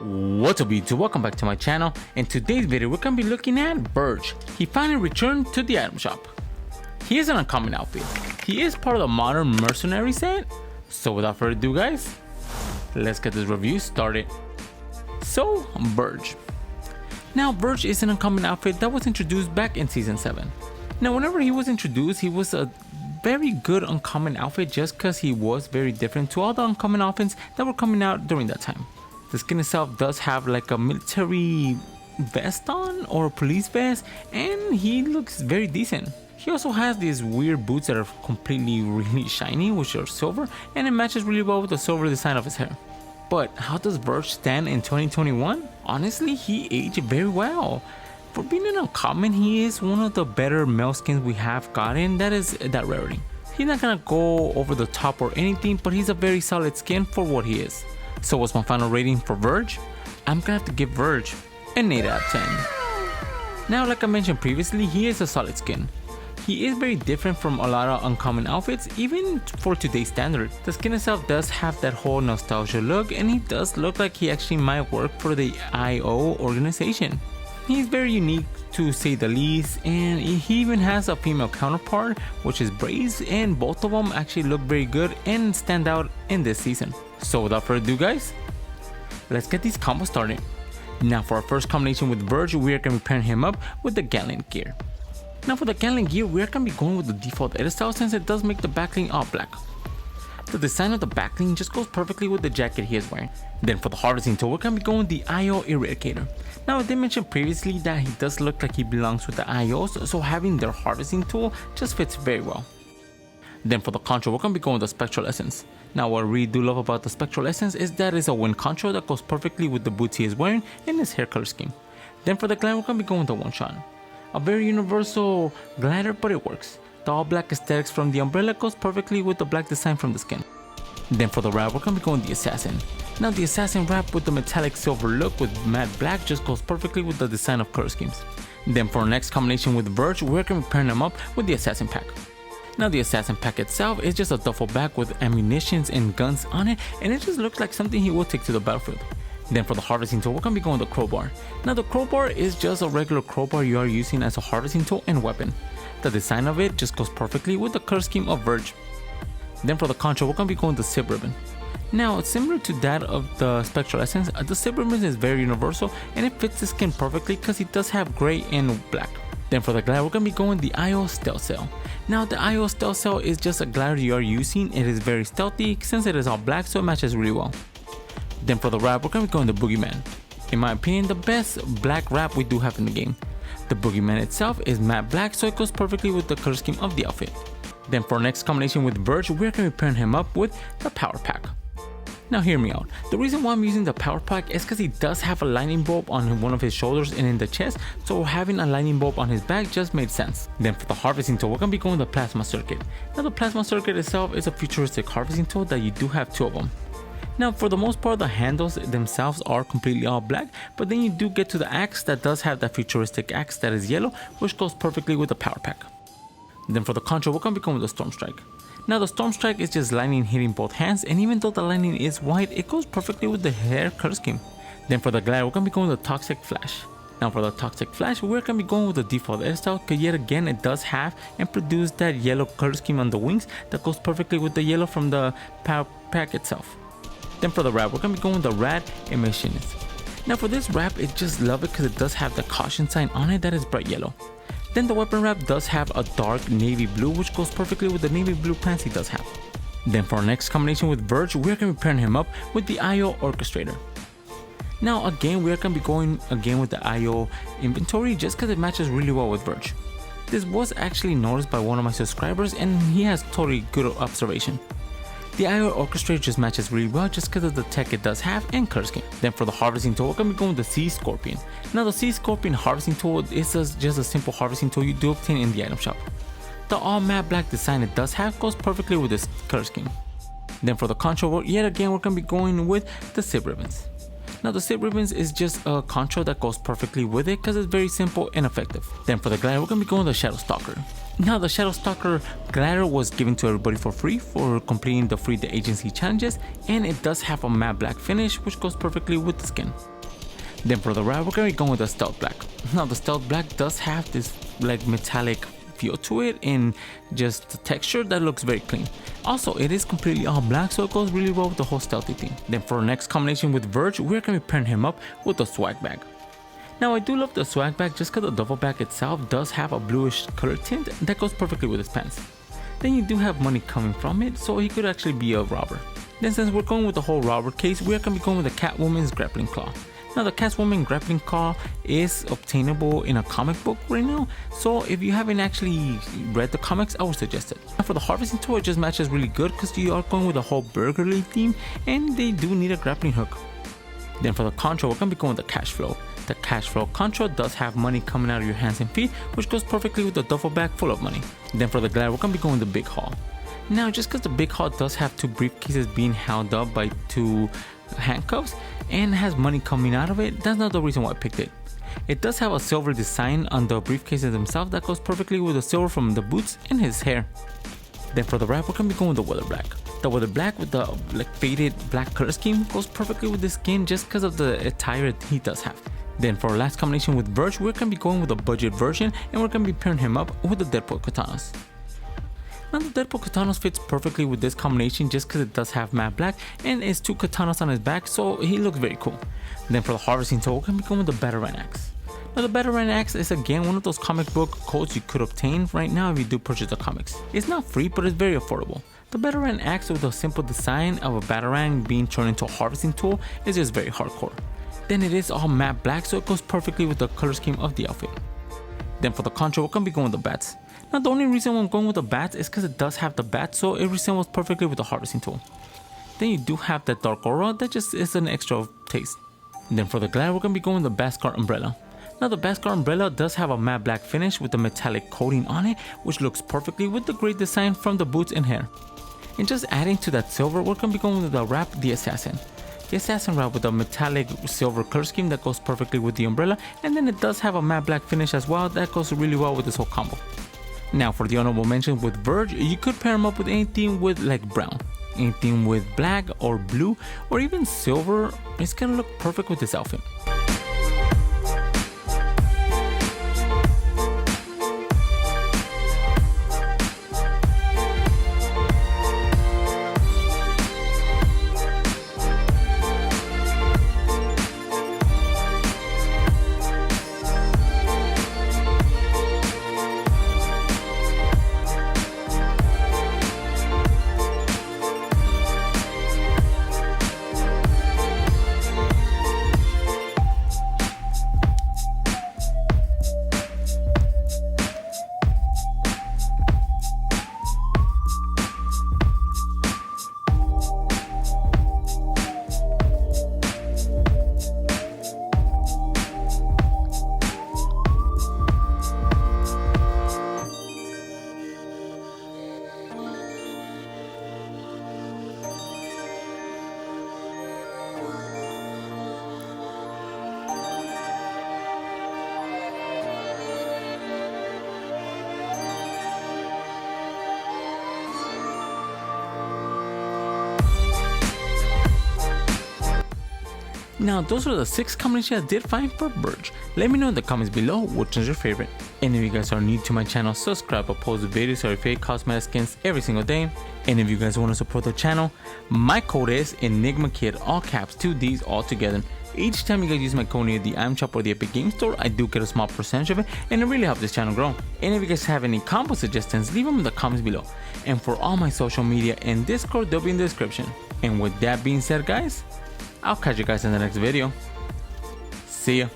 What's up YouTube, welcome back to my channel. In today's video we're going to be looking at Birch. He finally returned to the item shop. He is an uncommon outfit. He is part of the modern mercenary set. So without further ado guys, let's get this review started. So Birch. Now Birch is an uncommon outfit that was introduced back in season 7. Now whenever he was introduced, he was a very good uncommon outfit just because he was very different to all the uncommon outfits that were coming out during that time. The skin itself does have like a military vest on or a police vest, and he looks very decent. He also has these weird boots that are completely really shiny, which are silver, and it matches really well with the silver design of his hair. But how does Birch stand in 2021? Honestly, he aged very well. For being an uncommon, he is one of the better male skins we have gotten that is that rarity. He's not gonna go over the top or anything, but he's a very solid skin for what he is. So what's my final rating for Verge? I'm gonna have to give Verge an 8 out of 10. Now like I mentioned previously, he is a solid skin. He is very different from a lot of uncommon outfits, even for today's standard. The skin itself does have that whole nostalgia look, and he does look like he actually might work for the IO organization. He's very unique to say the least, and he even has a female counterpart, which is Braze, and both of them actually look very good and stand out in this season. So without further ado guys, let's get these combos started. Now for our first combination with Verge, we are going to be pairing him up with the Gatling gear. Now for the Gatling gear, we are going to be going with the default edit style since it does make the backling all black. The design of the backling just goes perfectly with the jacket he is wearing. Then for the harvesting tool, we're going to be going with the IO Eradicator. Now I did mention previously that he does look like he belongs with the IOs, so having their harvesting tool just fits very well. Then for the control, we're going to be going with the Spectral Essence. Now what I really do love about the Spectral Essence is that it's a wind control that goes perfectly with the boots he is wearing and his hair color scheme. Then for the glider, we're going to be going with the one shot. A very universal glider, but it works. The all black aesthetics from the umbrella goes perfectly with the black design from the skin. Then for the wrap, we're going to be going with the Assassin. Now the Assassin wrap with the metallic silver look with matte black just goes perfectly with the design of color schemes. Then for our next combination with Verge, we're going to be pairing them up with the Assassin pack. Now the Assassin pack itself is just a duffel bag with ammunitions and guns on it, and it just looks like something he will take to the battlefield. Then for the harvesting tool, we're going to be going with the crowbar. Now the crowbar is just a regular crowbar you are using as a harvesting tool and weapon. The design of it just goes perfectly with the color scheme of Verge. Then for the control, we're going to be going with the Sib Ribbon. Now it's similar to that of the Spectral Essence, the Sib Ribbon is very universal and it fits the skin perfectly because it does have gray and black. Then for the glider, we're going to be going the IO Stealth Cell. Now the IO Stealth Cell is just a glider you are using. It is very stealthy since it is all black, so it matches really well. Then for the wrap, we're going to be going the Boogeyman. In my opinion, the best black wrap we do have in the game. The Boogeyman itself is matte black, so it goes perfectly with the color scheme of the outfit. Then for our next combination with Birch, we're going to be pairing him up with the Power Pack. Now hear me out. The reason why I'm using the Power Pack is because he does have a lightning bolt on one of his shoulders and in the chest, so having a lightning bolt on his back just made sense. Then for the harvesting tool, we're going to be going with the Plasma Circuit. Now the Plasma Circuit itself is a futuristic harvesting tool that you do have 2 of them. Now for the most part, the handles themselves are completely all black, but then you do get to the axe that does have that futuristic axe that is yellow, which goes perfectly with the Power Pack. Then for the control, we're going to be going with the Storm Strike. Now the Storm Strike is just lightning hitting both hands, and even though the lightning is white, it goes perfectly with the hair color scheme. Then for the glider, we're going to be going with the Toxic Flash. Now for the Toxic Flash, we're going to be going with the default edit style because yet again it does have and produce that yellow color scheme on the wings that goes perfectly with the yellow from the Power Pack itself. Then for the wrap, we're going to be going with the Rad Emissionist. Now for this wrap, I just love it because it does have the caution sign on it that is bright yellow. Then the weapon wrap does have a dark navy blue, which goes perfectly with the navy blue pants he does have. Then for our next combination with Verge, we're going to be pairing him up with the IO Orchestrator. Now again, we're going to be going again with the IO inventory just because it matches really well with Verge. This was actually noticed by one of my subscribers and he has totally good observation. The IO Orchestrator just matches really well just because of the tech it does have and color scheme. Then for the harvesting tool, we're going to be going with the Sea Scorpion. Now the Sea Scorpion harvesting tool is just a simple harvesting tool you do obtain in the item shop. The all matte black design it does have goes perfectly with this color scheme. Then for the control, yet again we're going to be going with the Sib Ribbons. Now the Sip Ribbons is just a contra that goes perfectly with it because it's very simple and effective. Then for the glider, we're going to be going with the Shadow Stalker. Now the Shadow Stalker glider was given to everybody for free for completing the free the agency challenges, and it does have a matte black finish which goes perfectly with the skin. Then for the ride, we're going to be going with the Stealth Black. Now the Stealth Black does have this like metallic feel to it and just the texture that looks very clean. Also, it is completely all black, so it goes really well with the whole stealthy theme. Then for our next combination with Verge, we're going to be pairing him up with the Swagbag. Now I do love the Swagbag just because the duffel bag itself does have a bluish color tint that goes perfectly with his pants. Then you do have money coming from it, so he could actually be a robber. Then since we're going with the whole robber case, we're going to be going with the Catwoman's Grappling Claw. Now the Catwoman Grappling Claw is obtainable in a comic book right now, so if you haven't actually read the comics, I would suggest it. Now for the harvesting tool, it just matches really good because you are going with a whole burglary theme and they do need a grappling hook. Then for the contra, we're going to be going with the Cash Flow. The Cash Flow contra does have money coming out of your hands and feet, which goes perfectly with the duffel bag full of money. Then for the glider, we're going to be going with the Big Haul. Now just because the Big Haul does have two briefcases being held up by two handcuffs and has money coming out of it, that's not the reason why I picked it. It does have a silver design on the briefcases themselves that goes perfectly with the silver from the boots and his hair. Then for the wrap, we're going to be going with the Weather Black. The Weather Black with the like faded black color scheme goes perfectly with the skin just because of the attire he does have. Then for our last combination with Birch, we're going to be going with a budget version and we're going to be pairing him up with the Deadpool Katanas. Now the Deadpool Katanas fits perfectly with this combination just because it does have matte black and it's two katanas on his back, so he looks very cool. Then for the harvesting tool, we're going to be going with the Batarang Axe. Now the Batarang Axe is again one of those comic book codes you could obtain right now if you do purchase the comics. It's not free, but it's very affordable. The Batarang Axe with a simple design of a Batarang being turned into a harvesting tool is just very hardcore. Then it is all matte black, so it goes perfectly with the color scheme of the outfit. Then for the contra, we're going to be going with the Bats. Now the only reason I'm going with the Bats is because it does have the bat, so it resembles perfectly with the harvesting tool. Then you do have that dark aura that just is an extra taste. Then for the glider, we're going to be going with the Bhaskar Umbrella. Now the Bhaskar Umbrella does have a matte black finish with a metallic coating on it, which looks perfectly with the great design from the boots and hair. And just adding to that silver, we're going to be going with the wrap, the Assassin. The Assassin wrap with a metallic silver color scheme that goes perfectly with the umbrella, and then it does have a matte black finish as well that goes really well with this whole combo. Now for the honorable mention with Verge, you could pair him up with anything with like brown, anything with black or blue or even silver. It's gonna look perfect with this outfit. Now those are the 6 combinations I did find for Birch. Let me know in the comments below which is your favorite. And if you guys are new to my channel, subscribe. I post videos of fake cosmetic skins every single day. And if you guys want to support the channel, my code is ENIGMAKIDD, all caps, 2 Ds all together. Each time you guys use my code near the item shop or the Epic Game Store, I do get a small percentage of it, and it really helps this channel grow. And if you guys have any combo suggestions, leave them in the comments below. And for all my social media and Discord, they'll be in the description. And with that being said, guys, I'll catch you guys in the next video. See ya.